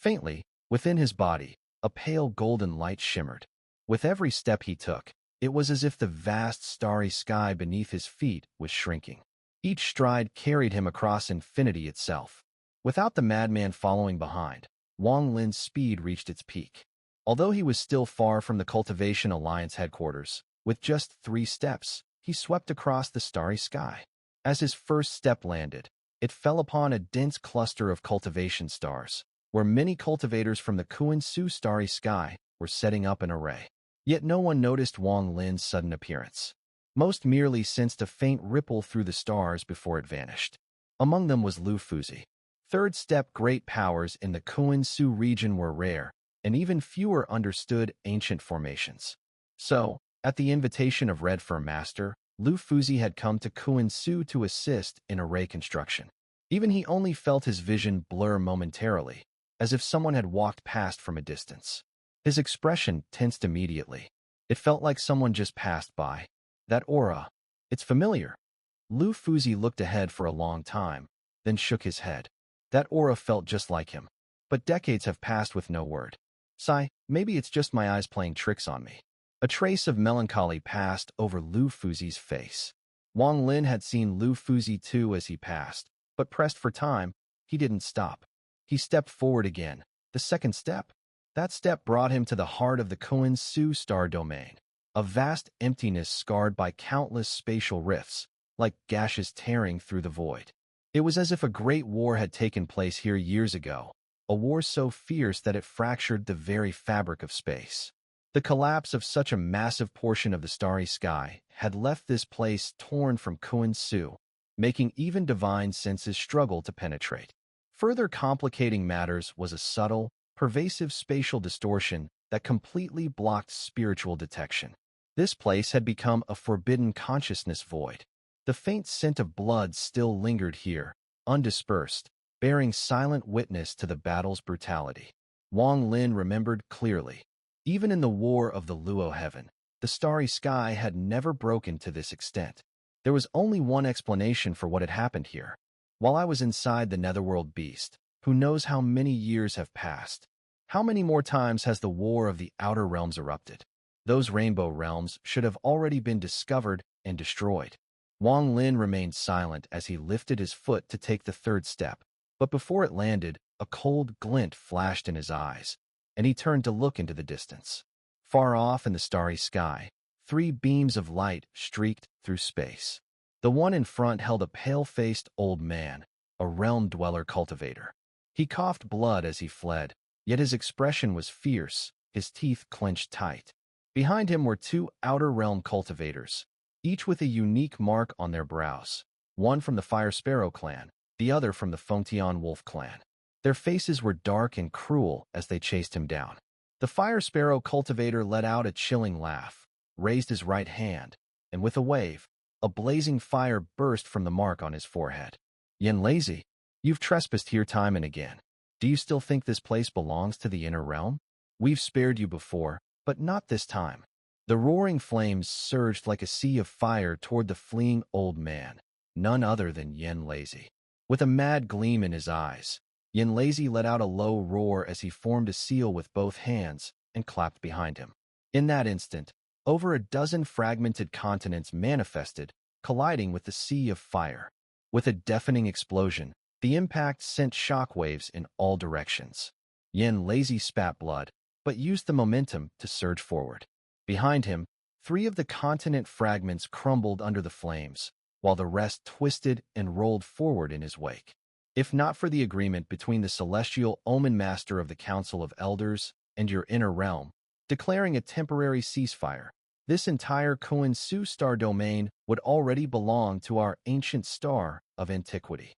Faintly, within his body, a pale golden light shimmered. With every step he took, it was as if the vast starry sky beneath his feet was shrinking. Each stride carried him across infinity itself. Without the madman following behind, Wang Lin's speed reached its peak. Although he was still far from the Cultivation Alliance headquarters, with just 3 steps, he swept across the starry sky. As his first step landed, it fell upon a dense cluster of cultivation stars, where many cultivators from the Xun'er starry sky were setting up an array. Yet no one noticed Wang Lin's sudden appearance. Most merely sensed a faint ripple through the stars before it vanished. Among them was Lu Fuzi. Third step great powers in the Xun'er region were rare, and even fewer understood ancient formations. So, at the invitation of Red Fur Master, Lu Fuzi had come to Xun'er to assist in array construction. Even he only felt his vision blur momentarily, as if someone had walked past from a distance. His expression tensed immediately. It felt like someone just passed by. That aura. It's familiar. Lu Fuzi looked ahead for a long time, then shook his head. That aura felt just like him. But decades have passed with no word. Sigh, maybe it's just my eyes playing tricks on me. A trace of melancholy passed over Lu Fuzi's face. Wang Lin had seen Lu Fuzi too as he passed, but pressed for time, he didn't stop. He stepped forward again. The second step. That step brought him to the heart of the Xun'er star domain, a vast emptiness scarred by countless spatial rifts, like gashes tearing through the void. It was as if a great war had taken place here years ago, a war so fierce that it fractured the very fabric of space. The collapse of such a massive portion of the starry sky had left this place torn from Xun'er, making even divine senses struggle to penetrate. Further complicating matters was a subtle, pervasive spatial distortion that completely blocked spiritual detection. This place had become a forbidden consciousness void. The faint scent of blood still lingered here, undispersed, bearing silent witness to the battle's brutality. Wang Lin remembered clearly. Even in the war of the Luo heaven, the starry sky had never broken to this extent. There was only one explanation for what had happened here. While I was inside the netherworld beast, who knows how many years have passed? How many more times has the war of the outer realms erupted? Those rainbow realms should have already been discovered and destroyed. Wang Lin remained silent as he lifted his foot to take the third step, but before it landed, a cold glint flashed in his eyes, and he turned to look into the distance. Far off in the starry sky, 3 beams of light streaked through space. The one in front held a pale-faced old man, a realm-dweller cultivator. He coughed blood as he fled, yet his expression was fierce, his teeth clenched tight. Behind him were 2 outer realm cultivators, each with a unique mark on their brows, one from the Fire Sparrow clan, the other from the Confronting Wolf clan. Their faces were dark and cruel as they chased him down. The Fire Sparrow cultivator let out a chilling laugh, raised his right hand, and with a wave, a blazing fire burst from the mark on his forehead. Yan Leizi, you've trespassed here time and again. Do you still think this place belongs to the inner realm? We've spared you before, but not this time. The roaring flames surged like a sea of fire toward the fleeing old man, none other than Yan Leizi. With a mad gleam in his eyes, Yan Leizi let out a low roar as he formed a seal with both hands and clapped behind him. In that instant, over a dozen fragmented continents manifested, colliding with the sea of fire. With a deafening explosion, the impact sent shockwaves in all directions. Yan Leizi spat blood, but used the momentum to surge forward. Behind him, 3 of the continent fragments crumbled under the flames, while the rest twisted and rolled forward in his wake. If not for the agreement between the celestial Omen Master of the Council of Elders and your inner realm, declaring a temporary ceasefire, this entire Xun'er star domain would already belong to our ancient star of antiquity.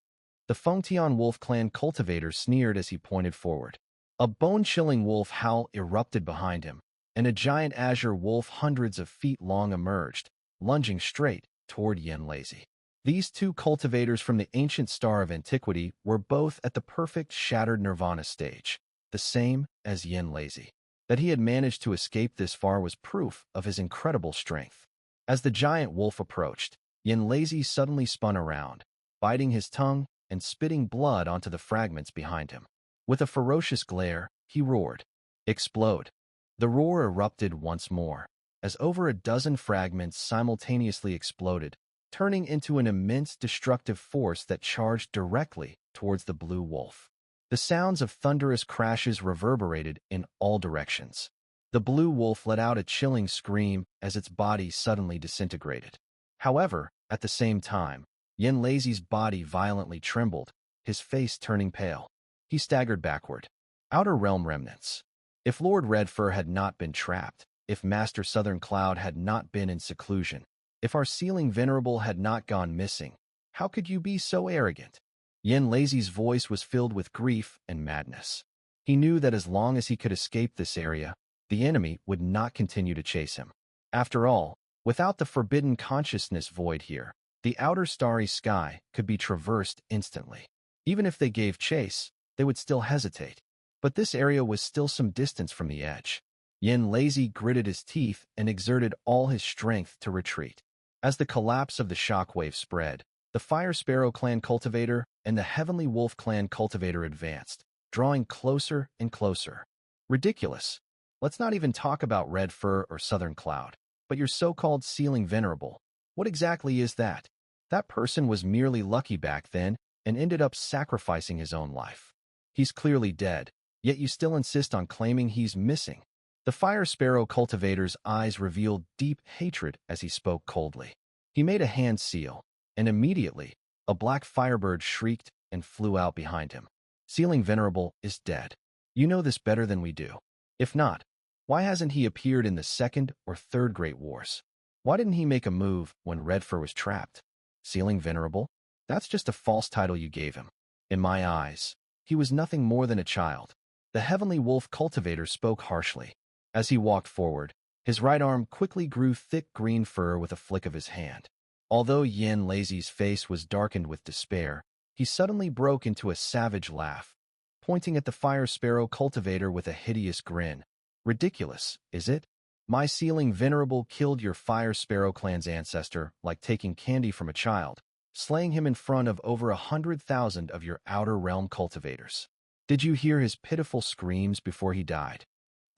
The Confronting Wolf clan cultivator sneered as he pointed forward. A bone-chilling wolf howl erupted behind him, and a giant azure wolf hundreds of feet long emerged, lunging straight toward Yan Leizi. These 2 cultivators from the ancient star of antiquity were both at the perfect shattered nirvana stage, the same as Yan Leizi. That he had managed to escape this far was proof of his incredible strength. As the giant wolf approached, Yan Leizi suddenly spun around, biting his tongue and spitting blood onto the fragments behind him. With a ferocious glare, he roared. Explode. The roar erupted once more, as over a dozen fragments simultaneously exploded, turning into an immense destructive force that charged directly towards the blue wolf. The sounds of thunderous crashes reverberated in all directions. The blue wolf let out a chilling scream as its body suddenly disintegrated. However, at the same time, Yan Leizi's body violently trembled, his face turning pale. He staggered backward. Outer Realm remnants. If Lord Redfur had not been trapped, if Master Southern Cloud had not been in seclusion, if our sealing venerable had not gone missing, how could you be so arrogant? Yan Leizi's voice was filled with grief and madness. He knew that as long as he could escape this area, the enemy would not continue to chase him. After all, without the forbidden consciousness void here, the outer starry sky could be traversed instantly. Even if they gave chase, they would still hesitate. But this area was still some distance from the edge. Yan Leizi gritted his teeth and exerted all his strength to retreat. As the collapse of the shockwave spread, the Fire Sparrow clan cultivator and the Heavenly Wolf clan cultivator advanced, drawing closer and closer. Ridiculous. Let's not even talk about Red Fur or Southern Cloud, but your so-called sealing venerable. What exactly is that? That person was merely lucky back then and ended up sacrificing his own life. He's clearly dead, yet you still insist on claiming he's missing. The Fire Sparrow cultivator's eyes revealed deep hatred as he spoke coldly. He made a hand seal, and immediately, a black firebird shrieked and flew out behind him. Sealing Venerable is dead. You know this better than we do. If not, why hasn't he appeared in the Second or Third Great Wars? Why didn't he make a move when Redfur was trapped? Sealing Venerable? That's just a false title you gave him. In my eyes, he was nothing more than a child. The Heavenly Wolf cultivator spoke harshly. As he walked forward, his right arm quickly grew thick green fur with a flick of his hand. Although Yan Leizi's face was darkened with despair, he suddenly broke into a savage laugh, pointing at the Fire Sparrow cultivator with a hideous grin. Ridiculous, is it? My sealing venerable killed your Fire Sparrow clan's ancestor like taking candy from a child, slaying him in front of over 100,000 of your Outer Realm cultivators. Did you hear his pitiful screams before he died?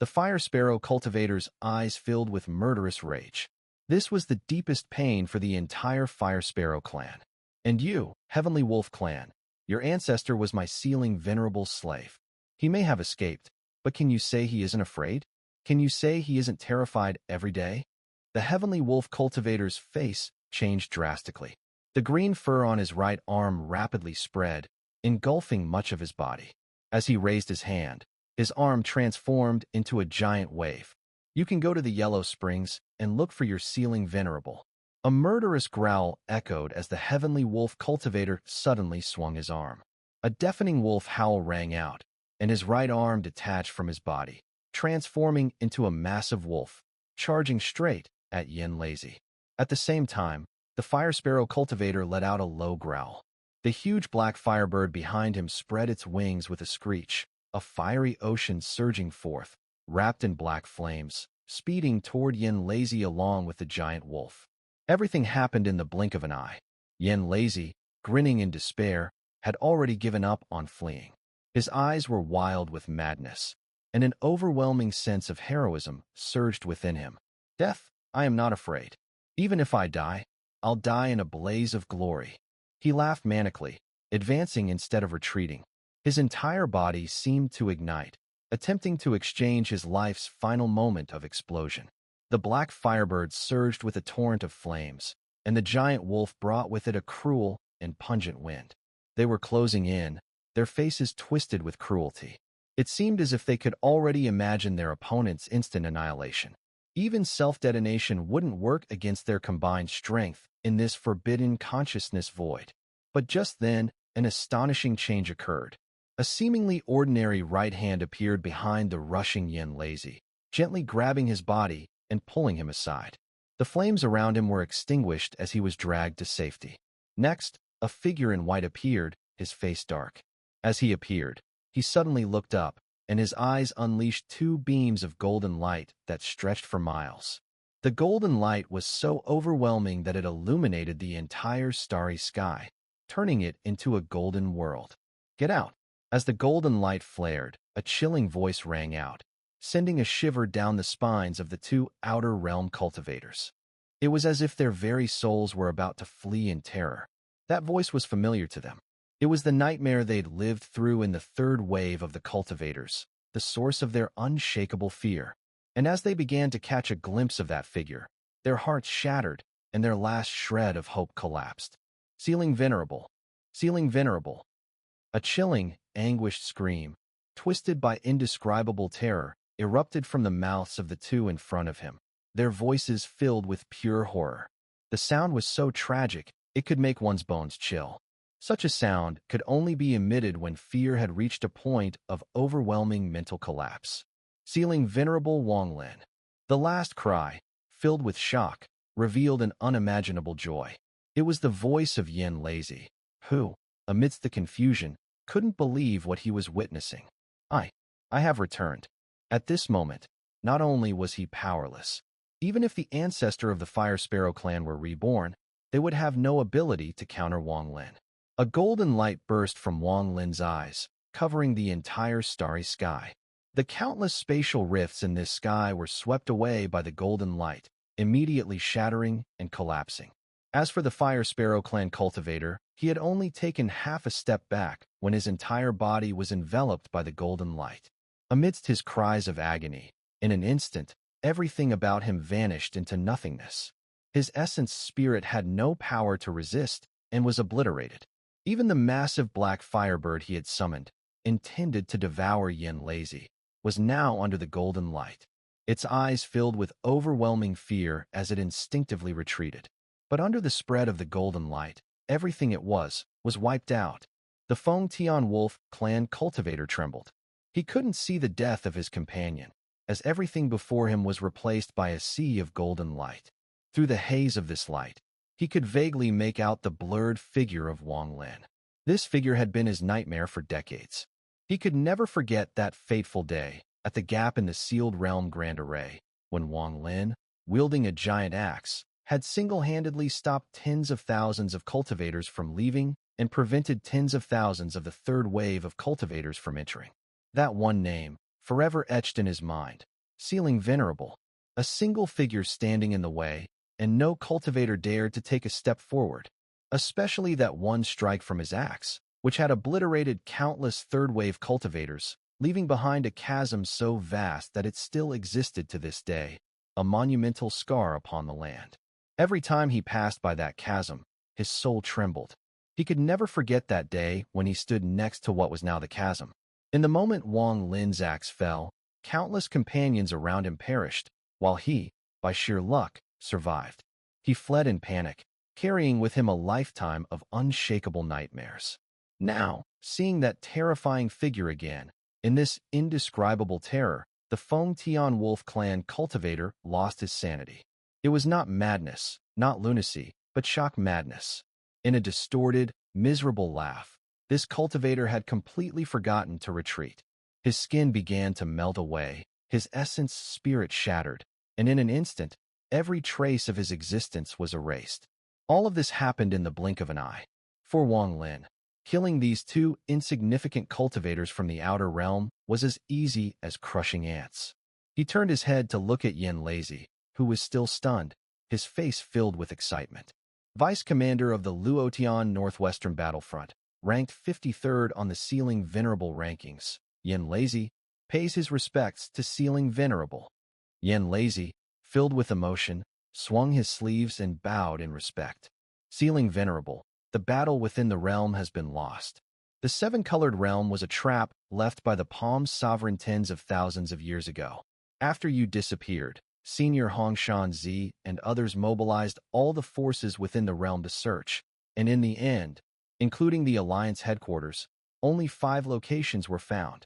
The Fire Sparrow cultivator's eyes filled with murderous rage. This was the deepest pain for the entire Fire Sparrow clan. And you, Heavenly Wolf clan, your ancestor was my sealing venerable slave. He may have escaped, but can you say he isn't afraid? Can you say he isn't terrified every day? The Heavenly Wolf cultivator's face changed drastically. The green fur on his right arm rapidly spread, engulfing much of his body. As he raised his hand, his arm transformed into a giant wave. You can go to the Yellow Springs and look for your sealing venerable. A murderous growl echoed as the Heavenly Wolf cultivator suddenly swung his arm. A deafening wolf howl rang out, and his right arm detached from his body, transforming into a massive wolf, charging straight at Yan Leizi. At the same time, the Fire Sparrow cultivator let out a low growl. The huge black firebird behind him spread its wings with a screech, a fiery ocean surging forth, wrapped in black flames, speeding toward Yan Leizi along with the giant wolf. Everything happened in the blink of an eye. Yan Leizi, grinning in despair, had already given up on fleeing. His eyes were wild with madness, and an overwhelming sense of heroism surged within him. Death, I am not afraid. Even if I die, I'll die in a blaze of glory. He laughed manically, advancing instead of retreating. His entire body seemed to ignite, attempting to exchange his life's final moment of explosion. The black firebird surged with a torrent of flames, and the giant wolf brought with it a cruel and pungent wind. They were closing in, their faces twisted with cruelty. It seemed as if they could already imagine their opponent's instant annihilation. Even self-detonation wouldn't work against their combined strength in this forbidden consciousness void. But just then, an astonishing change occurred. A seemingly ordinary right hand appeared behind the rushing Yan Leizi, gently grabbing his body and pulling him aside. The flames around him were extinguished as he was dragged to safety. Next, a figure in white appeared, his face dark. As he appeared, he suddenly looked up, and his eyes unleashed two beams of golden light that stretched for miles. The golden light was so overwhelming that it illuminated the entire starry sky, turning it into a golden world. Get out! As the golden light flared, a chilling voice rang out, sending a shiver down the spines of the two outer realm cultivators. It was as if their very souls were about to flee in terror. That voice was familiar to them. It was the nightmare they'd lived through in the third wave of the cultivators, the source of their unshakable fear. And as they began to catch a glimpse of that figure, their hearts shattered and their last shred of hope collapsed. Sealing venerable. Sealing venerable. A chilling, anguished scream, twisted by indescribable terror, erupted from the mouths of the two in front of him, their voices filled with pure horror. The sound was so tragic, it could make one's bones chill. Such a sound could only be emitted when fear had reached a point of overwhelming mental collapse. Sealing venerable Wang Lin. The last cry, filled with shock, revealed an unimaginable joy. It was the voice of Yan Leizi, who, amidst the confusion, couldn't believe what he was witnessing. I have returned. At this moment, not only was he powerless, even if the ancestor of the Fire Sparrow clan were reborn, they would have no ability to counter Wang Lin. A golden light burst from Wang Lin's eyes, covering the entire starry sky. The countless spatial rifts in this sky were swept away by the golden light, immediately shattering and collapsing. As for the Fire Sparrow clan cultivator, he had only taken half a step back when his entire body was enveloped by the golden light. Amidst his cries of agony, in an instant, everything about him vanished into nothingness. His essence spirit had no power to resist and was obliterated. Even the massive black firebird he had summoned, intended to devour Yan Leizi, was now under the golden light, its eyes filled with overwhelming fear as it instinctively retreated. But under the spread of the golden light, everything it was wiped out. The Feng Tian Wolf clan cultivator trembled. He couldn't see the death of his companion, as everything before him was replaced by a sea of golden light. Through the haze of this light, he could vaguely make out the blurred figure of Wang Lin. This figure had been his nightmare for decades. He could never forget that fateful day at the gap in the sealed realm Grand Array, when Wang Lin, wielding a giant axe, had single-handedly stopped tens of thousands of cultivators from leaving and prevented tens of thousands of the third wave of cultivators from entering. That one name, forever etched in his mind, sealing venerable, a single figure standing in the way, and no cultivator dared to take a step forward, especially that one strike from his axe, which had obliterated countless third-wave cultivators, leaving behind a chasm so vast that it still existed to this day, a monumental scar upon the land. Every time he passed by that chasm, his soul trembled. He could never forget that day when he stood next to what was now the chasm. In the moment Wang Lin's axe fell, countless companions around him perished, while he, by sheer luck, survived. He fled in panic, carrying with him a lifetime of unshakable nightmares. Now, seeing that terrifying figure again, in this indescribable terror, the Feng Tian Wolf clan cultivator lost his sanity. It was not madness, not lunacy, but shock madness. In a distorted, miserable laugh, this cultivator had completely forgotten to retreat. His skin began to melt away, his essence spirit shattered, and in an instant, every trace of his existence was erased. All of this happened in the blink of an eye. For Wang Lin, killing these two insignificant cultivators from the outer realm was as easy as crushing ants. He turned his head to look at Yan Leizi, who was still stunned, his face filled with excitement. Vice Commander of the Luotian Northwestern Battlefront, ranked 53rd on the Sealing Venerable rankings, Yan Leizi pays his respects to Sealing Venerable. Yan Leizi, filled with emotion, swung his sleeves and bowed in respect. Sealing Venerable, the battle within the realm has been lost. The seven-colored realm was a trap left by the Palm's sovereign tens of thousands of years ago. After you disappeared, Senior Hongshan Zi and others mobilized all the forces within the realm to search, and in the end, including the Alliance headquarters, only 5 locations were found.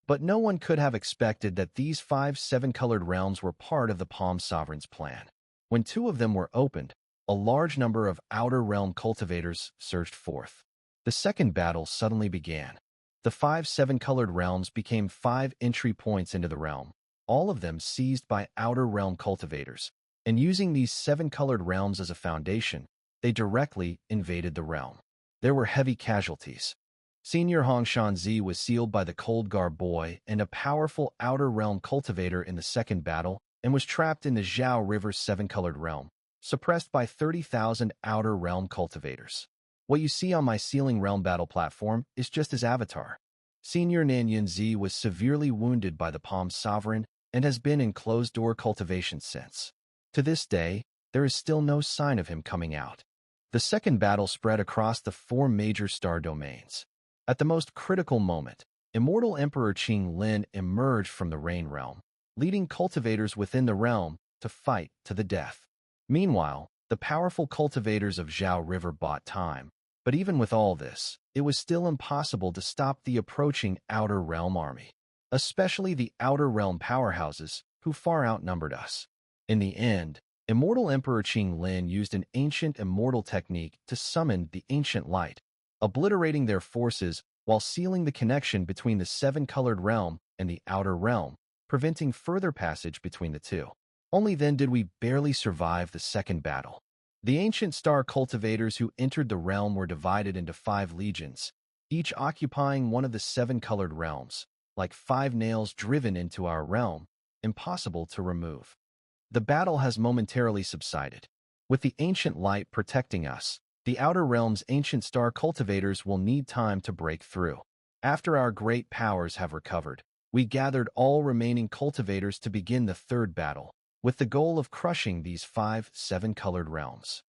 But no one could have expected that these 5 seven-colored realms were part of the Palm Sovereign's plan. When 2 of them were opened, a large number of outer realm cultivators surged forth. The second battle suddenly began. The 5 seven-colored realms became 5 entry points into the realm, all of them seized by outer realm cultivators, and using these 7-colored realms as a foundation, they directly invaded the realm. There were heavy casualties. Senior Hongshanzi was sealed by the Cold Gar Boy and a powerful Outer Realm cultivator in the second battle and was trapped in the Zhao River's seven-colored realm, suppressed by 30,000 Outer Realm cultivators. What you see on my Sealing Realm battle platform is just his avatar. Senior Nanyanzi was severely wounded by the Palm Sovereign and has been in closed-door cultivation since. To this day, there is still no sign of him coming out. The second battle spread across the 4 major star domains. At the most critical moment, Immortal Emperor Wang Lin emerged from the Rain Realm, leading cultivators within the realm to fight to the death. Meanwhile, the powerful cultivators of Zhao River bought time, but even with all this, it was still impossible to stop the approaching Outer Realm army, especially the Outer Realm powerhouses, who far outnumbered us. In the end, Immortal Emperor Wang Lin used an ancient immortal technique to summon the ancient light, obliterating their forces while sealing the connection between the seven-colored realm and the Outer Realm, preventing further passage between the two. Only then did we barely survive the second battle. The ancient star cultivators who entered the realm were divided into 5 legions, each occupying one of the 7-colored realms, like 5 nails driven into our realm, impossible to remove. The battle has momentarily subsided. With the ancient light protecting us, the Outer Realm's ancient star cultivators will need time to break through. After our great powers have recovered, we gathered all remaining cultivators to begin the third battle, with the goal of crushing these 5 7-colored realms.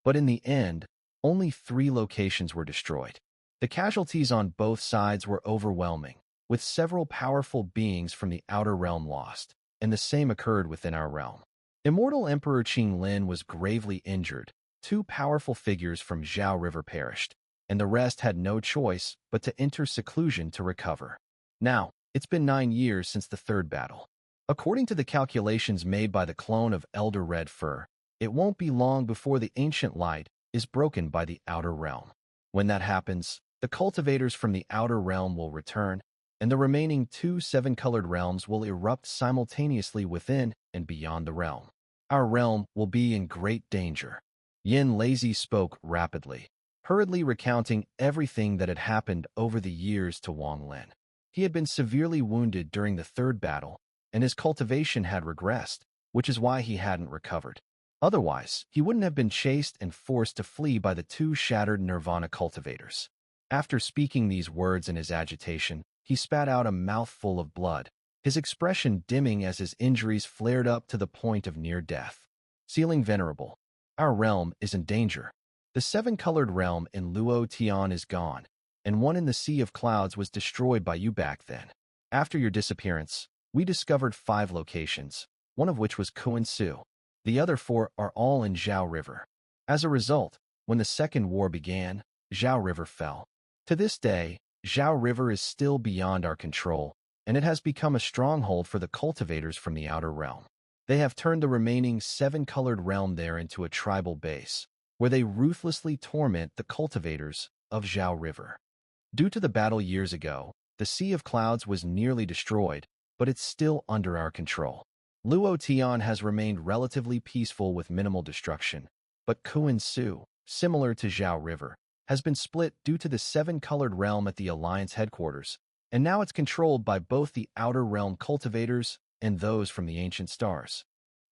But in the end, only 3 locations were destroyed. The casualties on both sides were overwhelming, with several powerful beings from the Outer Realm lost, and the same occurred within our realm. Immortal Emperor Wang Lin was gravely injured. 2 powerful figures from Zhao River perished, and the rest had no choice but to enter seclusion to recover. Now, it's been 9 years since the third battle. According to the calculations made by the clone of Elder Red Fur, it won't be long before the ancient light is broken by the Outer Realm. When that happens, the cultivators from the Outer Realm will return, and the remaining 2 7-colored realms will erupt simultaneously within and beyond the realm. Our realm will be in great danger. Yan Leizi spoke rapidly, hurriedly recounting everything that had happened over the years to Wang Lin. He had been severely wounded during the third battle, and his cultivation had regressed, which is why he hadn't recovered. Otherwise, he wouldn't have been chased and forced to flee by the 2 shattered Nirvana cultivators. After speaking these words in his agitation, he spat out a mouthful of blood, his expression dimming as his injuries flared up to the point of near death. Sealing Venerable, our realm is in danger. The 7-colored realm in Luo Tian is gone, and one in the Sea of Clouds was destroyed by you back then. After your disappearance, we discovered 5 locations, one of which was Kuan-Su. The other 4 are all in Zhao River. As a result, when the Second War began, Zhao River fell. To this day, Zhao River is still beyond our control, and it has become a stronghold for the cultivators from the Outer Realm. They have turned the remaining 7-colored realm there into a tribal base, where they ruthlessly torment the cultivators of Zhao River. Due to the battle years ago, the Sea of Clouds was nearly destroyed, but it's still under our control. Luo Tian has remained relatively peaceful with minimal destruction, but Kuan-Su, similar to Zhao River, has been split due to the 7-colored realm at the Alliance headquarters, and now it's controlled by both the Outer Realm cultivators and those from the Ancient Stars.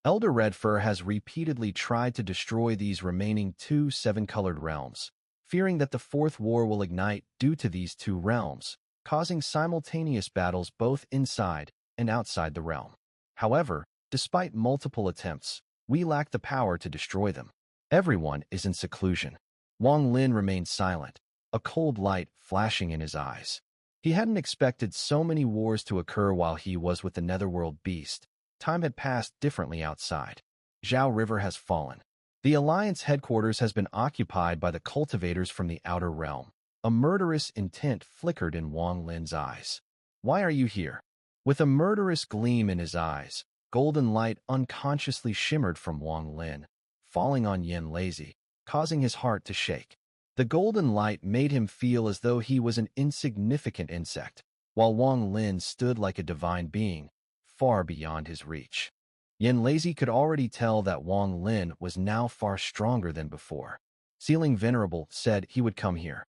Elder Redfur has repeatedly tried to destroy these remaining 2 7-colored realms, fearing that the Fourth War will ignite due to these 2 realms, causing simultaneous battles both inside and outside the realm. However, despite multiple attempts, we lack the power to destroy them. Everyone is in seclusion. Wang Lin remained silent, a cold light flashing in his eyes. He hadn't expected so many wars to occur while he was with the Netherworld beast. Time had passed differently outside. Zhao River has fallen. The Alliance headquarters has been occupied by the cultivators from the Outer Realm. A murderous intent flickered in Wang Lin's eyes. Why are you here? With a murderous gleam in his eyes, golden light unconsciously shimmered from Wang Lin, falling on Yan Leizi, causing his heart to shake. The golden light made him feel as though he was an insignificant insect, while Wang Lin stood like a divine being, far beyond his reach. Yan Leizi could already tell that Wang Lin was now far stronger than before. Sealing Venerable said he would come here.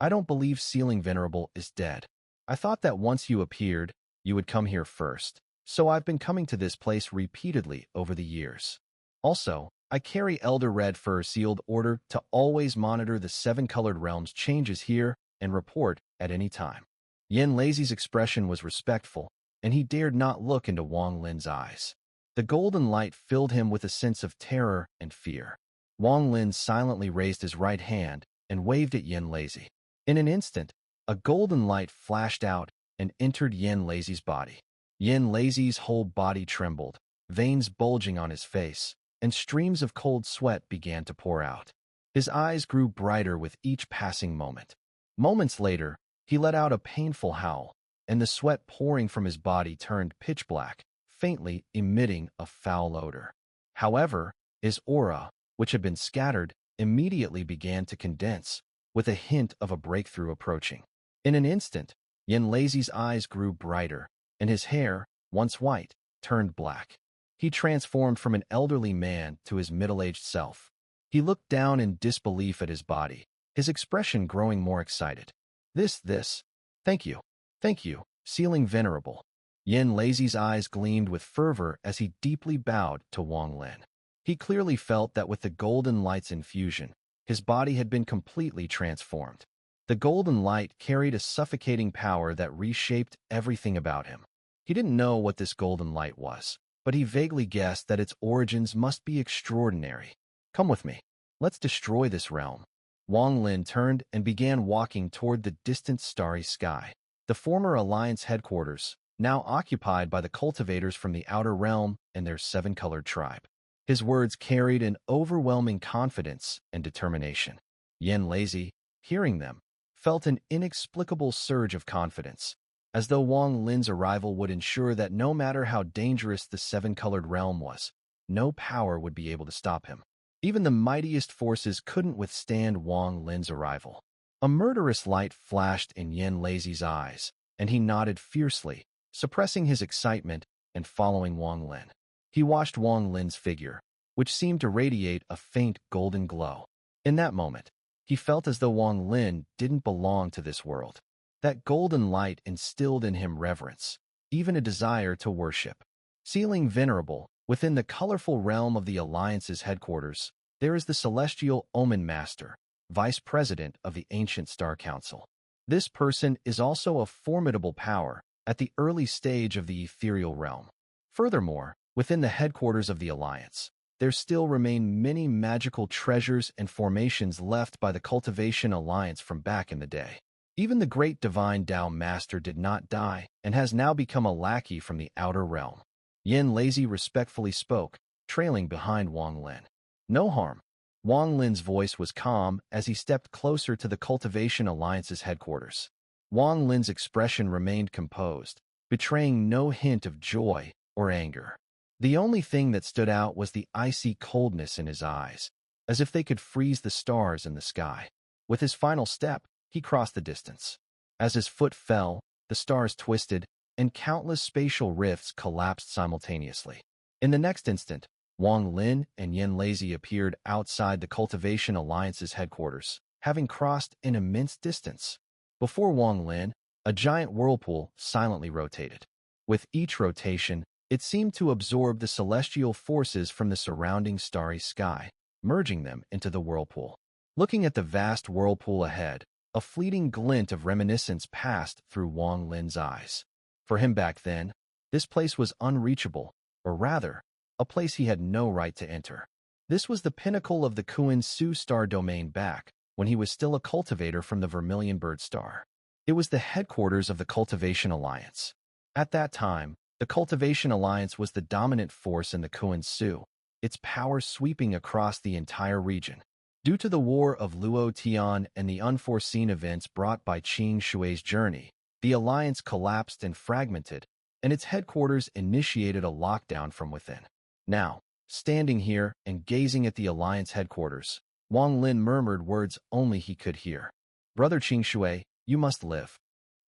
I I don't believe Sealing Venerable is dead. I thought that once you appeared, you would come here first, so I've been coming to this place repeatedly over the years. Also, I carry Elder Red Fur sealed order to always monitor the seven-colored realms changes here and report at any time. Yan Leizi's expression was respectful, and he dared not look into Wang Lin's eyes. The golden light filled him with a sense of terror and fear. Wang Lin silently raised his right hand and waved at Yan Leizi. In an instant, a golden light flashed out and entered Yan Leizi's body. Yan Leizi's whole body trembled, veins bulging on his face, and streams of cold sweat began to pour out. His eyes grew brighter with each passing moment. Moments later, he let out a painful howl, and the sweat pouring from his body turned pitch black, faintly emitting a foul odor. However, his aura, which had been scattered, immediately began to condense, with a hint of a breakthrough approaching. In an instant, Yan Leizi's eyes grew brighter, and his hair, once white, turned black. He transformed from an elderly man to his middle-aged self. He looked down in disbelief at his body, his expression growing more excited. Thank you, Sealing Venerable. Yan Leizi's eyes gleamed with fervor as he deeply bowed to Wang Lin. He clearly felt that with the golden light's infusion, his body had been completely transformed. The golden light carried a suffocating power that reshaped everything about him. He didn't know what this golden light was, but he vaguely guessed that its origins must be extraordinary. Come with me. Let's destroy this realm. Wang Lin turned and began walking toward the distant starry sky. The former Alliance headquarters, now occupied by the cultivators from the outer realm and their seven-colored tribe. His words carried an overwhelming confidence and determination. Yan Leizi, hearing them, felt an inexplicable surge of confidence, as though Wang Lin's arrival would ensure that no matter how dangerous the seven-colored realm was, no power would be able to stop him. Even the mightiest forces couldn't withstand Wang Lin's arrival. A murderous light flashed in Yan Leizi's eyes, and he nodded fiercely, suppressing his excitement and following Wang Lin. He watched Wang Lin's figure, which seemed to radiate a faint golden glow. In that moment, he felt as though Wang Lin didn't belong to this world. That golden light instilled in him reverence, even a desire to worship. Sealing Venerable, within the colorful realm of the Alliance's headquarters, there is the celestial Omen Master, Vice President of the Ancient Star Council. This person is also a formidable power at the early stage of the ethereal realm. Furthermore, within the headquarters of the Alliance, there still remain many magical treasures and formations left by the Cultivation Alliance from back in the day. Even the great Divine Tao Master did not die and has now become a lackey from the outer realm. Yan Leizi respectfully spoke, trailing behind Wang Lin. No harm. Wang Lin's voice was calm as he stepped closer to the Cultivation Alliance's headquarters. Wang Lin's expression remained composed, betraying no hint of joy or anger. The only thing that stood out was the icy coldness in his eyes, as if they could freeze the stars in the sky. With his final step, he crossed the distance. As his foot fell, the stars twisted, and countless spatial rifts collapsed simultaneously. In the next instant, Wang Lin and Yan Leizi appeared outside the Cultivation Alliance's headquarters, having crossed an immense distance. Before Wang Lin, a giant whirlpool silently rotated. With each rotation, it seemed to absorb the celestial forces from the surrounding starry sky, merging them into the whirlpool. Looking at the vast whirlpool ahead, a fleeting glint of reminiscence passed through Wang Lin's eyes. For him back then, this place was unreachable, or rather, a place he had no right to enter. This was the pinnacle of the Kuan Su star domain back when he was still a cultivator from the Vermilion Bird Star. It was the headquarters of the Cultivation Alliance. At that time, the Cultivation Alliance was the dominant force in the Kuan Su, its power sweeping across the entire region. Due to the War of Luo Tian and the unforeseen events brought by Qing Shui's journey, the alliance collapsed and fragmented, and its headquarters initiated a lockdown from within. Now, standing here and gazing at the alliance headquarters, Wang Lin murmured words only he could hear. "Brother Qing Shui, you must live."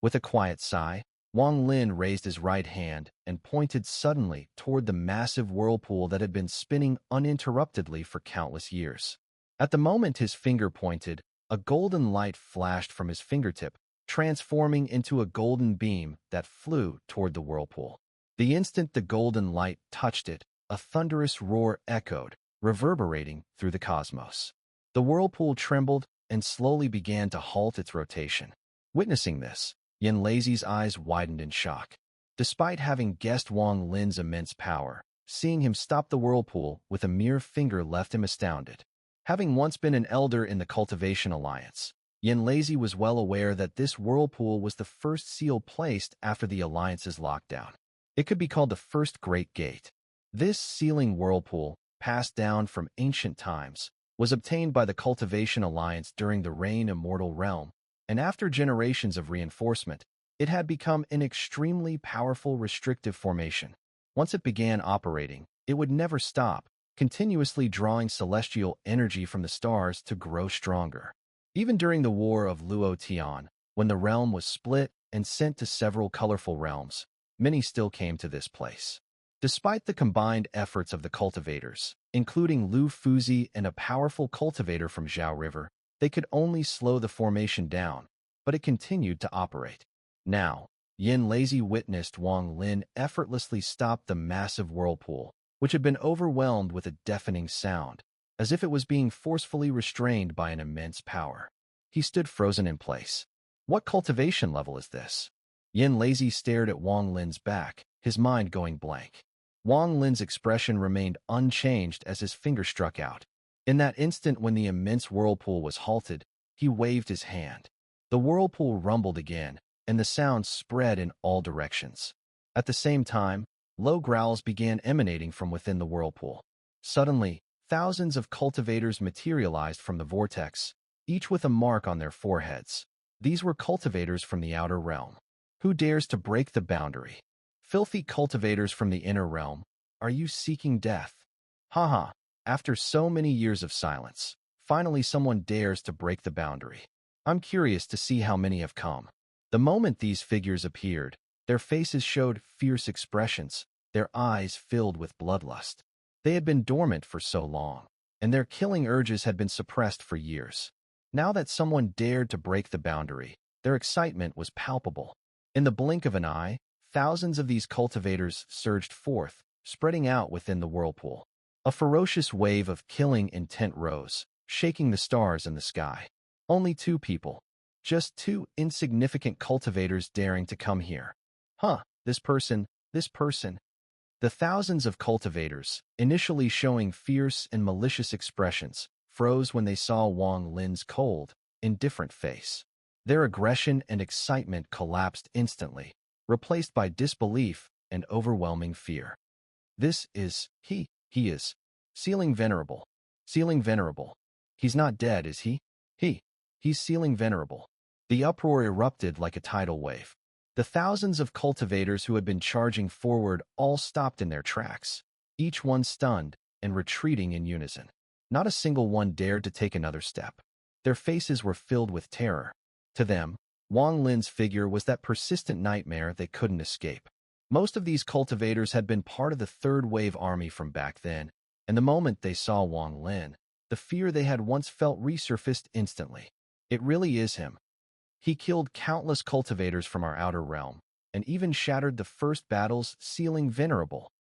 With a quiet sigh, Wang Lin raised his right hand and pointed suddenly toward the massive whirlpool that had been spinning uninterruptedly for countless years. At the moment his finger pointed, A golden light flashed from his fingertip, transforming into a golden beam that flew toward the whirlpool. The instant the golden light touched it, a thunderous roar echoed, reverberating through the cosmos. The whirlpool trembled and slowly began to halt its rotation. Witnessing this, Yan Leizi's eyes widened in shock. Despite having guessed Wang Lin's immense power, seeing him stop the whirlpool with a mere finger left him astounded. Having once been an elder in the Cultivation Alliance, Yan Leizi was well aware that this whirlpool was the first seal placed after the Alliance's lockdown. It could be called the First Great Gate. This sealing whirlpool, passed down from ancient times, was obtained by the Cultivation Alliance during the Renegade Immortal realm, and after generations of reinforcement, it had become an extremely powerful restrictive formation. Once it began operating, it would never stop, continuously drawing celestial energy from the stars to grow stronger. Even during the War of Luo Tian, when the realm was split and sent to several colorful realms, many still came to this place. Despite the combined efforts of the cultivators, including Lu Fuzi and a powerful cultivator from Zhao River, they could only slow the formation down, but it continued to operate. Now, Yan Leizi witnessed Wang Lin effortlessly stop the massive whirlpool, which had been overwhelmed with a deafening sound, as if it was being forcefully restrained by an immense power. He stood frozen in place. What cultivation level is this? Yan Leizi stared at Wang Lin's back, his mind going blank. Wang Lin's expression remained unchanged as his finger struck out. In that instant when the immense whirlpool was halted, he waved his hand. The whirlpool rumbled again, and the sound spread in all directions. At the same time, low growls began emanating from within the whirlpool. Suddenly, thousands of cultivators materialized from the vortex, each with a mark on their foreheads. These were cultivators from the outer realm. Who dares to break the boundary? Filthy cultivators from the inner realm, are you seeking death? Haha, after so many years of silence, finally someone dares to break the boundary. I'm curious to see how many have come. The moment these figures appeared, their faces showed fierce expressions, their eyes filled with bloodlust. They had been dormant for so long, and their killing urges had been suppressed for years. Now that someone dared to break the boundary, their excitement was palpable. In the blink of an eye, thousands of these cultivators surged forth, spreading out within the whirlpool. A ferocious wave of killing intent rose, shaking the stars in the sky. Only two people. Just two insignificant cultivators daring to come here. This person. The thousands of cultivators, initially showing fierce and malicious expressions, froze when they saw Wang Lin's cold, indifferent face. Their aggression and excitement collapsed instantly, replaced by disbelief and overwhelming fear. This is, he is, sealing venerable. He's not dead, is he? He's sealing venerable. The uproar erupted like a tidal wave. The thousands of cultivators who had been charging forward all stopped in their tracks, each one stunned and retreating in unison. Not a single one dared to take another step. Their faces were filled with terror. To them, Wang Lin's figure was that persistent nightmare they couldn't escape. Most of these cultivators had been part of the Third Wave Army from back then, and the moment they saw Wang Lin, the fear they had once felt resurfaced instantly. It really is him. He killed countless cultivators from our outer realm, and even shattered the first battles sealing venerable.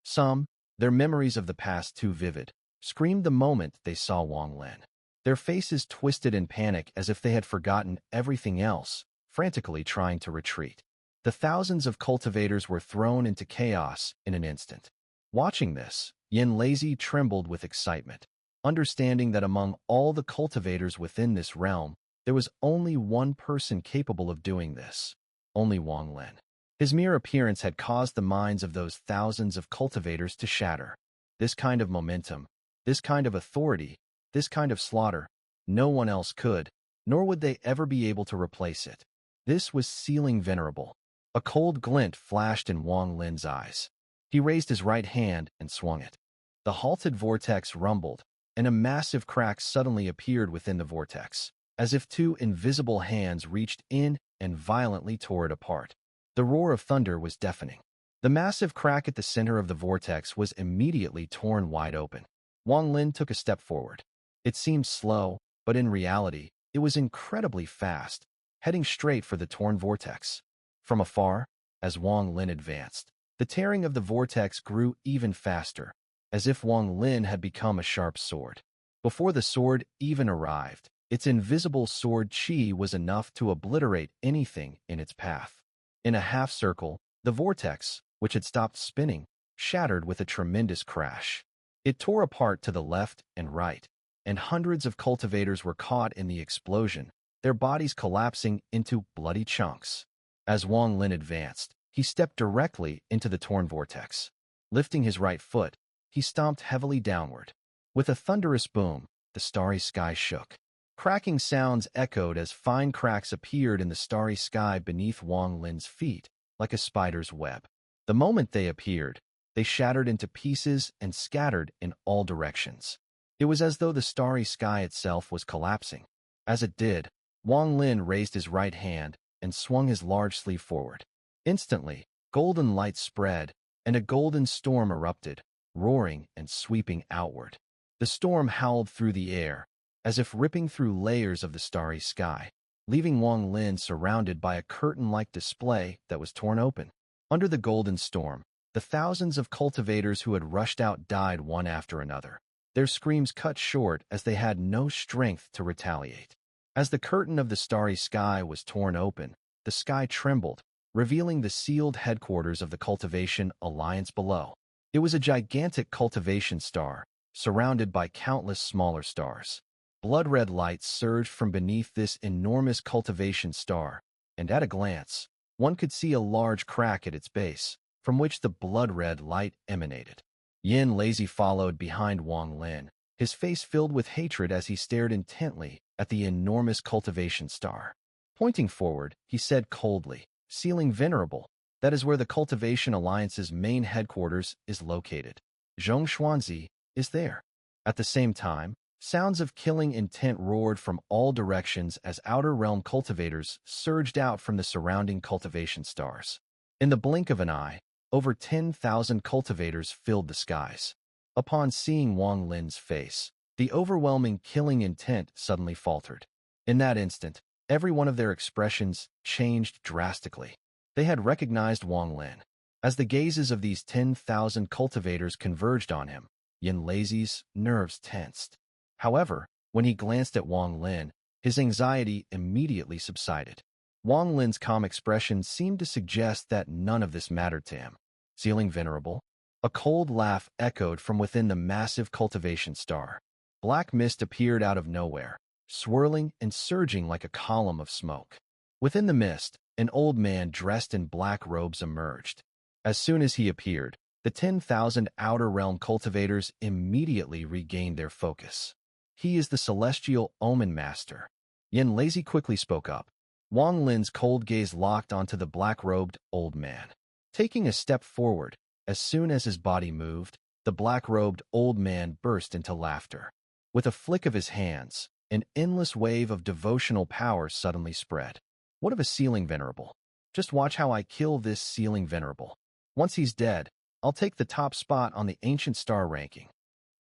Some, their memories of the past too vivid, screamed the moment they saw Wang Lin. Their faces twisted in panic as if they had forgotten everything else, frantically trying to retreat. The thousands of cultivators were thrown into chaos in an instant. Watching this, Yan Leizi trembled with excitement, understanding that among all the cultivators within this realm, there was only one person capable of doing this, only Wang Lin. His mere appearance had caused the minds of those thousands of cultivators to shatter. This kind of momentum, this kind of authority, this kind of slaughter, no one else could, nor would they ever be able to replace it. This was sealing venerable. A cold glint flashed in Wang Lin's eyes. He raised his right hand and swung it. The halted vortex rumbled, and a massive crack suddenly appeared within the vortex, as if two invisible hands reached in and violently tore it apart. The roar of thunder was deafening. The massive crack at the center of the vortex was immediately torn wide open. Wang Lin took a step forward. It seemed slow, but in reality, It was incredibly fast, heading straight for the torn vortex. From afar, as Wang Lin advanced, the tearing of the vortex grew even faster, as if Wang Lin had become a sharp sword. Before the sword even arrived, its invisible sword chi was enough to obliterate anything in its path. In a half-circle, the vortex, which had stopped spinning, shattered with a tremendous crash. It tore apart to the left and right, and hundreds of cultivators were caught in the explosion, their bodies collapsing into bloody chunks. As Wang Lin advanced, he stepped directly into the torn vortex. Lifting his right foot, he stomped heavily downward. With a thunderous boom, the starry sky shook. Cracking sounds echoed as fine cracks appeared in the starry sky beneath Wang Lin's feet, like a spider's web. The moment they appeared, they shattered into pieces and scattered in all directions. It was as though the starry sky itself was collapsing. As it did, Wang Lin raised his right hand and swung his large sleeve forward. Instantly, golden light spread, and a golden storm erupted, roaring and sweeping outward. The storm howled through the air, as if ripping through layers of the starry sky, leaving Wang Lin surrounded by a curtain-like display that was torn open. Under the golden storm, the thousands of cultivators who had rushed out died one after another, their screams cut short as they had no strength to retaliate. As the curtain of the starry sky was torn open, the sky trembled, revealing the sealed headquarters of the Cultivation Alliance below. It was a gigantic cultivation star, surrounded by countless smaller stars. Blood-red light surged from beneath this enormous cultivation star, and at a glance, one could see a large crack at its base, from which the blood-red light emanated. Yan Leizi followed behind Wang Lin, his face filled with hatred as he stared intently at the enormous cultivation star. Pointing forward, he said coldly, "Ceiling Venerable, that is where the Cultivation Alliance's main headquarters is located. Zhong is there." At the same time, sounds of killing intent roared from all directions as Outer Realm cultivators surged out from the surrounding cultivation stars. In the blink of an eye, over 10,000 cultivators filled the skies. Upon seeing Wang Lin's face, the overwhelming killing intent suddenly faltered. In that instant, every one of their expressions changed drastically. They had recognized Wang Lin. As the gazes of these 10,000 cultivators converged on him, Yan Leizi's nerves tensed. However, when he glanced at Wang Lin, his anxiety immediately subsided. Wang Lin's calm expression seemed to suggest that none of this mattered to him. Ceiling Venerable? A cold laugh echoed from within the massive cultivation star. Black mist appeared out of nowhere, swirling and surging like a column of smoke. Within the mist, an old man dressed in black robes emerged. As soon as he appeared, the 10,000 Outer Realm cultivators immediately regained their focus. "He is the celestial Omen Master." Yan Leizi quickly spoke up. Wang Lin's cold gaze locked onto the black-robed old man. Taking a step forward, as soon as his body moved, the black-robed old man burst into laughter. With a flick of his hands, an endless wave of devotional power suddenly spread. "What of a Ceiling Venerable? Just watch how I kill this Ceiling Venerable. Once he's dead, I'll take the top spot on the ancient star ranking."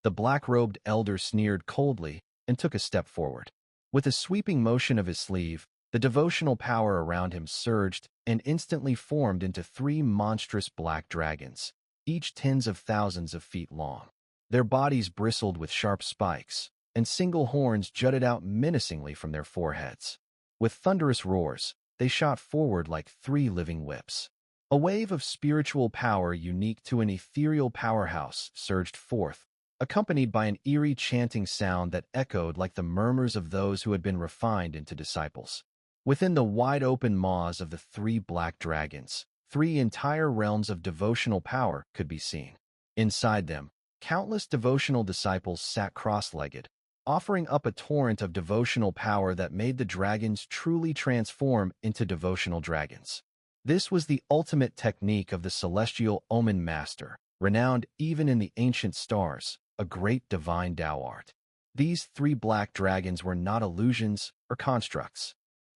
The black-robed elder sneered coldly and took a step forward. With a sweeping motion of his sleeve, the devotional power around him surged and instantly formed into 3 monstrous black dragons, each tens of thousands of feet long. Their bodies bristled with sharp spikes, and single horns jutted out menacingly from their foreheads. With thunderous roars, they shot forward like 3 living whips. A wave of spiritual power unique to an ethereal powerhouse surged forth, accompanied by an eerie chanting sound that echoed like the murmurs of those who had been refined into disciples. Within the wide-open maws of the 3 black dragons, 3 entire realms of devotional power could be seen. Inside them, countless devotional disciples sat cross-legged, offering up a torrent of devotional power that made the dragons truly transform into devotional dragons. This was the ultimate technique of the celestial Omen Master, renowned even in the ancient stars, a great divine Tao art. These 3 black dragons were not illusions or constructs.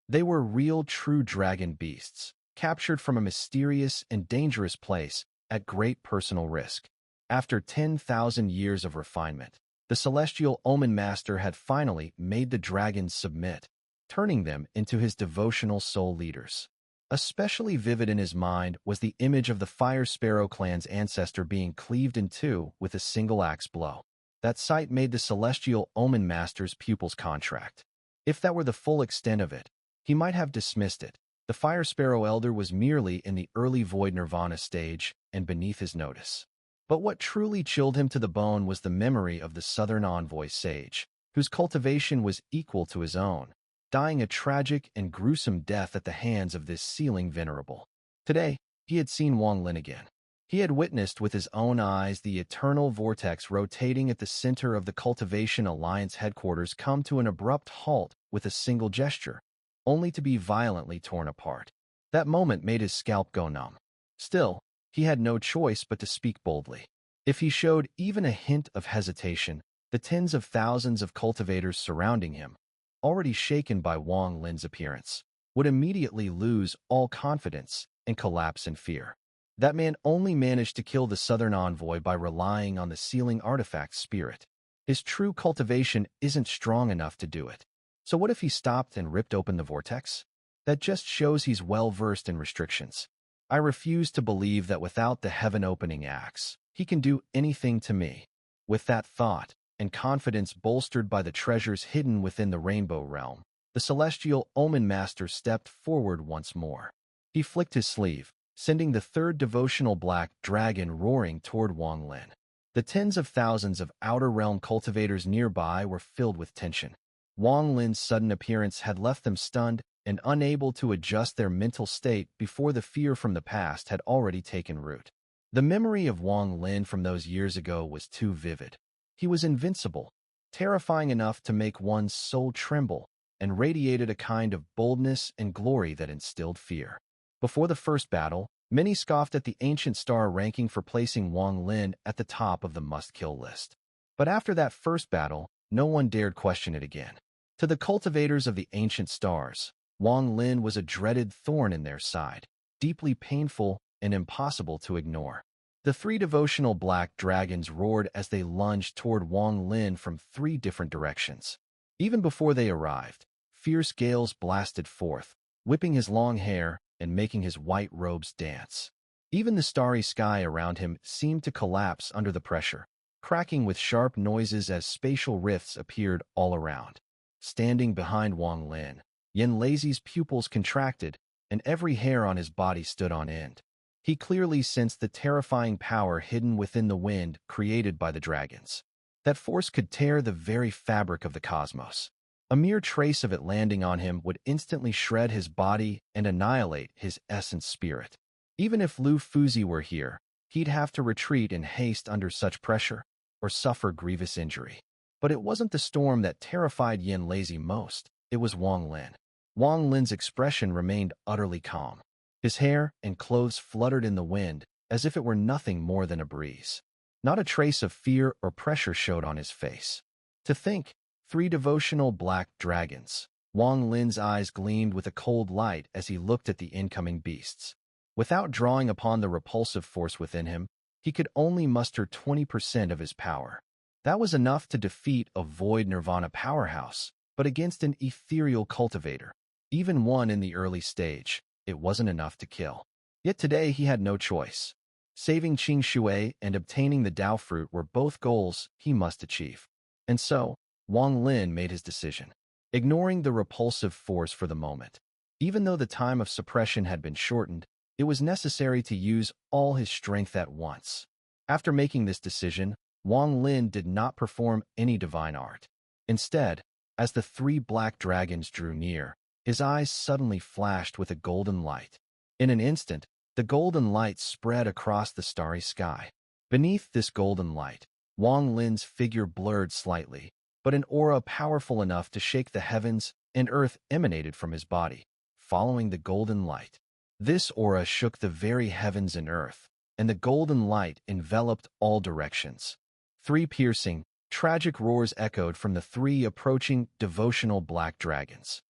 They were real true dragon beasts, captured from a mysterious and dangerous place at great personal risk. After 10,000 years of refinement, the celestial Omen Master had finally made the dragons submit, turning them into his devotional soul leaders. Especially vivid in his mind was the image of the Fire Sparrow clan's ancestor being cleaved in two with a single axe blow. That sight made the celestial Omen master's pupils contract. If that were the full extent of it, he might have dismissed it. The Fire Sparrow Elder was merely in the early Void Nirvana stage and beneath his notice. But what truly chilled him to the bone was the memory of the Southern Envoy Sage, whose cultivation was equal to his own, dying a tragic and gruesome death at the hands of this sealing venerable. Today, he had seen Wang Lin again. He had witnessed with his own eyes the eternal vortex rotating at the center of the Cultivation Alliance headquarters come to an abrupt halt with a single gesture, only to be violently torn apart. That moment made his scalp go numb. Still, he had no choice but to speak boldly. If he showed even a hint of hesitation, the tens of thousands of cultivators surrounding him, already shaken by Wang Lin's appearance, would immediately lose all confidence and collapse in fear. That man only managed to kill the Southern Envoy by relying on the sealing artifact's spirit. His true cultivation isn't strong enough to do it. So what if he stopped and ripped open the vortex? That just shows he's well-versed in restrictions. I refuse to believe that without the heaven-opening axe, he can do anything to me. With that thought, and confidence bolstered by the treasures hidden within the Rainbow Realm, the celestial Omen Master stepped forward once more. He flicked his sleeve, sending the third devotional black dragon roaring toward Wang Lin. The tens of thousands of Outer Realm cultivators nearby were filled with tension. Wang Lin's sudden appearance had left them stunned and unable to adjust their mental state before the fear from the past had already taken root. The memory of Wang Lin from those years ago was too vivid. He was invincible, terrifying enough to make one's soul tremble, and radiated a kind of boldness and glory that instilled fear. Before the first battle, many scoffed at the Ancient Star ranking for placing Wang Lin at the top of the must-kill list. But after that first battle, no one dared question it again. To the cultivators of the Ancient Stars, Wang Lin was a dreaded thorn in their side, deeply painful and impossible to ignore. The three devotional black dragons roared as they lunged toward Wang Lin from three different directions. Even before they arrived, fierce gales blasted forth, whipping his long hair and making his white robes dance. Even the starry sky around him seemed to collapse under the pressure, cracking with sharp noises as spatial rifts appeared all around. Standing behind Wang Lin, Yan Leizi's pupils contracted, and every hair on his body stood on end. He clearly sensed the terrifying power hidden within the wind created by the dragons. That force could tear the very fabric of the cosmos. A mere trace of it landing on him would instantly shred his body and annihilate his essence spirit. Even if Lu Fuzi were here, he'd have to retreat in haste under such pressure, or suffer grievous injury. But it wasn't the storm that terrified Yan Leizi most, it was Wang Lin. Wang Lin's expression remained utterly calm. His hair and clothes fluttered in the wind as if it were nothing more than a breeze. Not a trace of fear or pressure showed on his face. To think, three devotional black dragons. Wang Lin's eyes gleamed with a cold light as he looked at the incoming beasts. Without drawing upon the repulsive force within him, he could only muster 20% of his power. That was enough to defeat a Void Nirvana powerhouse, but against an ethereal cultivator, even one in the early stage, it wasn't enough to kill. Yet today he had no choice. Saving Qing Shui and obtaining the Dao Fruit were both goals he must achieve. And so, Wang Lin made his decision, ignoring the repulsive force for the moment. Even though the time of suppression had been shortened, it was necessary to use all his strength at once. After making this decision, Wang Lin did not perform any divine art. Instead, as the three black dragons drew near, his eyes suddenly flashed with a golden light. In an instant, the golden light spread across the starry sky. Beneath this golden light, Wang Lin's figure blurred slightly, but an aura powerful enough to shake the heavens and earth emanated from his body, following the golden light. This aura shook the very heavens and earth, and the golden light enveloped all directions. Three piercing, tragic roars echoed from the three approaching devotional black dragons.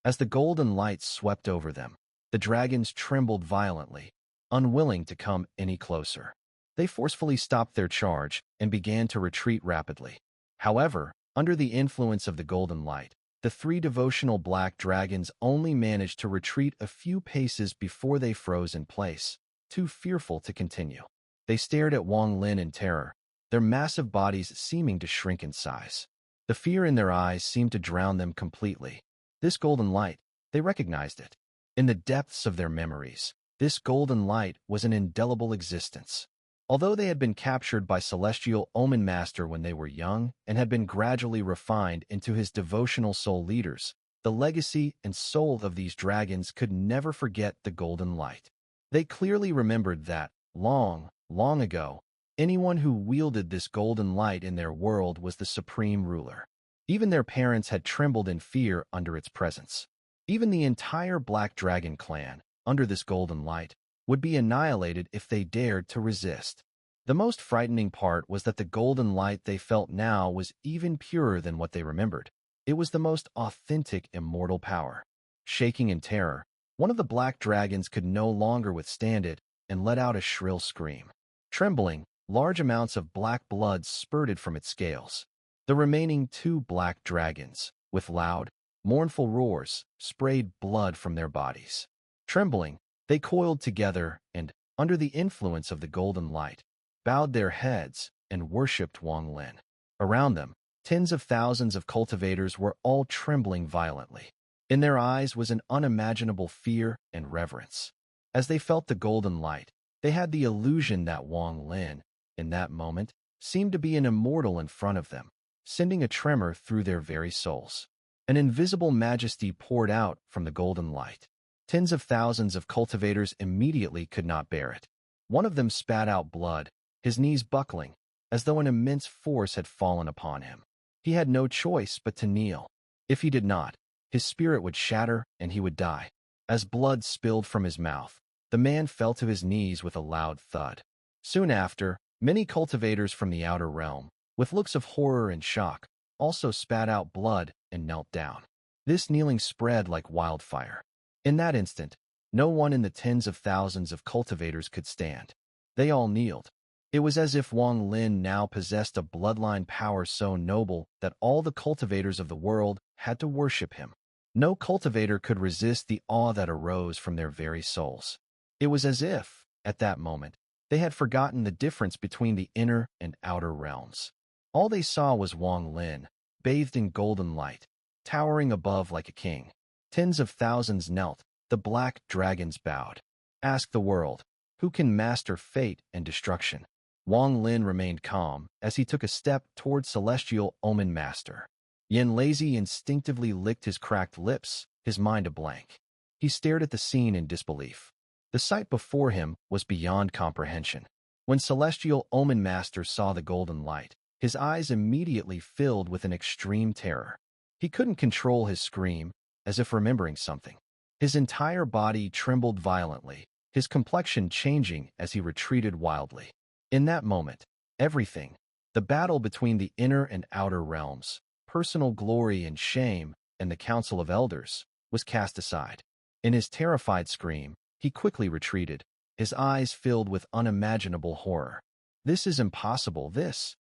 As the golden light swept over them, the dragons trembled violently, unwilling to come any closer. They forcefully stopped their charge and began to retreat rapidly. However, under the influence of the golden light, The three devotional black dragons only managed to retreat a few paces before they froze in place, too fearful to continue. They stared at Wang Lin in terror, their massive bodies seeming to shrink in size. The fear in their eyes seemed to drown them completely. This golden light, they recognized it. In the depths of their memories, this golden light was an indelible existence. Although they had been captured by celestial Omen Master when they were young and had been gradually refined into his devotional soul leaders, the legacy and soul of these dragons could never forget the golden light. They clearly remembered that, long ago, anyone who wielded this golden light in their world was the supreme ruler. Even their parents had trembled in fear under its presence. Even the entire Black Dragon clan, under this golden light, would be annihilated if they dared to resist. The most frightening part was that the golden light they felt now was even purer than what they remembered. It was the most authentic immortal power. Shaking in terror, one of the black dragons could no longer withstand it and let out a shrill scream. Trembling, large amounts of black blood spurted from its scales. The remaining two black dragons, with loud, mournful roars, sprayed blood from their bodies. Trembling, they coiled together and, under the influence of the golden light, bowed their heads and worshipped Wang Lin. Around them, tens of thousands of cultivators were all trembling violently. In their eyes was an unimaginable fear and reverence. As they felt the golden light, they had the illusion that Wang Lin, in that moment, seemed to be an immortal in front of them, sending a tremor through their very souls. An invisible majesty poured out from the golden light. Tens of thousands of cultivators immediately could not bear it. One of them spat out blood, his knees buckling, as though an immense force had fallen upon him. He had no choice but to kneel. If he did not, his spirit would shatter and he would die. As blood spilled from his mouth, the man fell to his knees with a loud thud. Soon after, many cultivators from the outer realm, with looks of horror and shock, also spat out blood and knelt down. This kneeling spread like wildfire. In that instant, no one in the tens of thousands of cultivators could stand. They all kneeled. It was as if Wang Lin now possessed a bloodline power so noble that all the cultivators of the world had to worship him. No cultivator could resist the awe that arose from their very souls. It was as if, at that moment, they had forgotten the difference between the inner and outer realms. All they saw was Wang Lin, bathed in golden light, towering above like a king. Tens of thousands knelt, the black dragons bowed. Ask the world, who can master fate and destruction? Wang Lin remained calm as he took a step toward celestial Omen Master. Yan Leizi instinctively licked his cracked lips, his mind a blank. He stared at the scene in disbelief. The sight before him was beyond comprehension. When celestial Omen Master saw the golden light, his eyes immediately filled with an extreme terror. He couldn't control his scream, as if remembering something. His entire body trembled violently, his complexion changing as he retreated wildly. In that moment, everything, the battle between the inner and outer realms, personal glory and shame, and the Council of Elders, was cast aside. In his terrified scream, he quickly retreated, his eyes filled with unimaginable horror. This is impossible, this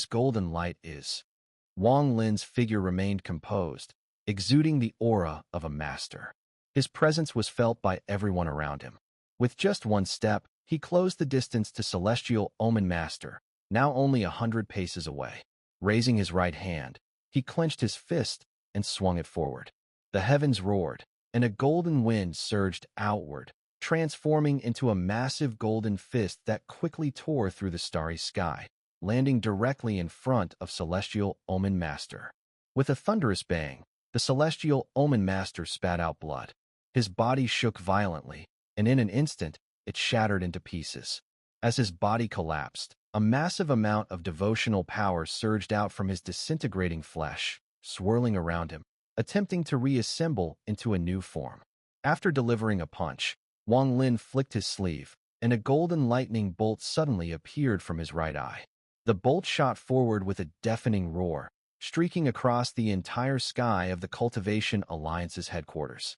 golden light is. Wang Lin's figure remained composed, exuding the aura of a master. His presence was felt by everyone around him. With just one step, he closed the distance to celestial Omen Master, now only 100 paces away. Raising his right hand, he clenched his fist and swung it forward. The heavens roared, and a golden wind surged outward, transforming into a massive golden fist that quickly tore through the starry sky, landing directly in front of celestial Omen Master. With a thunderous bang, the celestial Omen Master spat out blood. His body shook violently, and in an instant, it shattered into pieces. As his body collapsed, a massive amount of devotional power surged out from his disintegrating flesh, swirling around him, attempting to reassemble into a new form. After delivering a punch, Wang Lin flicked his sleeve, and a golden lightning bolt suddenly appeared from his right eye. The bolt shot forward with a deafening roar, streaking across the entire sky of the Cultivation Alliance's headquarters.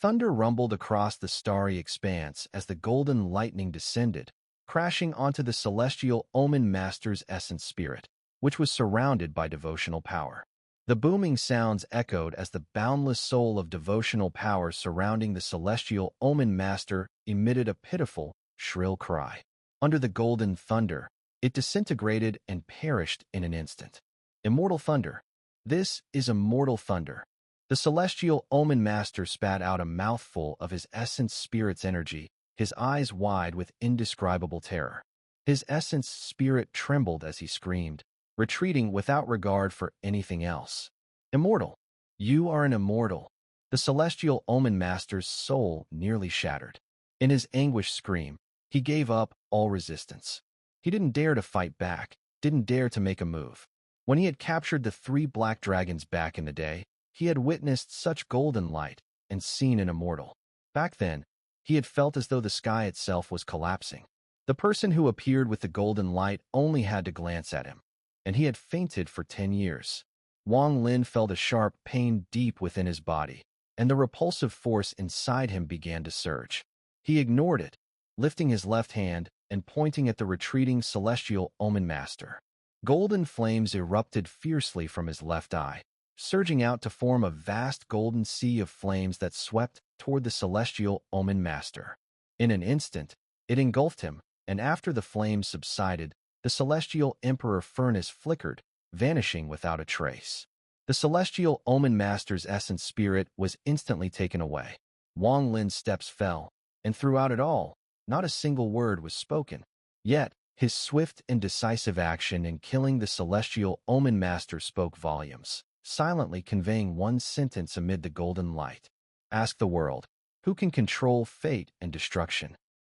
Thunder rumbled across the starry expanse as the golden lightning descended, crashing onto the celestial Omen Master's essence spirit, which was surrounded by devotional power. The booming sounds echoed as the boundless soul of devotional power surrounding the celestial Omen Master emitted a pitiful, shrill cry. Under the golden thunder, it disintegrated and perished in an instant. Immortal thunder. This is immortal thunder. The celestial Omen Master spat out a mouthful of his essence spirit's energy, his eyes wide with indescribable terror. His essence spirit trembled as he screamed, retreating without regard for anything else. Immortal. You are an immortal. The celestial Omen Master's soul nearly shattered. In his anguished scream, he gave up all resistance. He didn't dare to fight back, didn't dare to make a move. When he had captured the 3 black dragons back in the day, he had witnessed such golden light and seen an immortal. Back then, he had felt as though the sky itself was collapsing. The person who appeared with the golden light only had to glance at him, and he had fainted for 10 years. Wang Lin felt a sharp pain deep within his body, and the repulsive force inside him began to surge. He ignored it, lifting his left hand and pointing at the retreating celestial Omen Master. Golden flames erupted fiercely from his left eye, surging out to form a vast golden sea of flames that swept toward the celestial Omen Master. In an instant, it engulfed him, and after the flames subsided, the celestial Emperor furnace flickered, vanishing without a trace. The celestial Omen Master's essence spirit was instantly taken away. Wang Lin's steps fell, and throughout it all, not a single word was spoken. Yet, his swift and decisive action in killing the celestial Omen Master spoke volumes, silently conveying one sentence amid the golden light. Ask the world, who can control fate and destruction?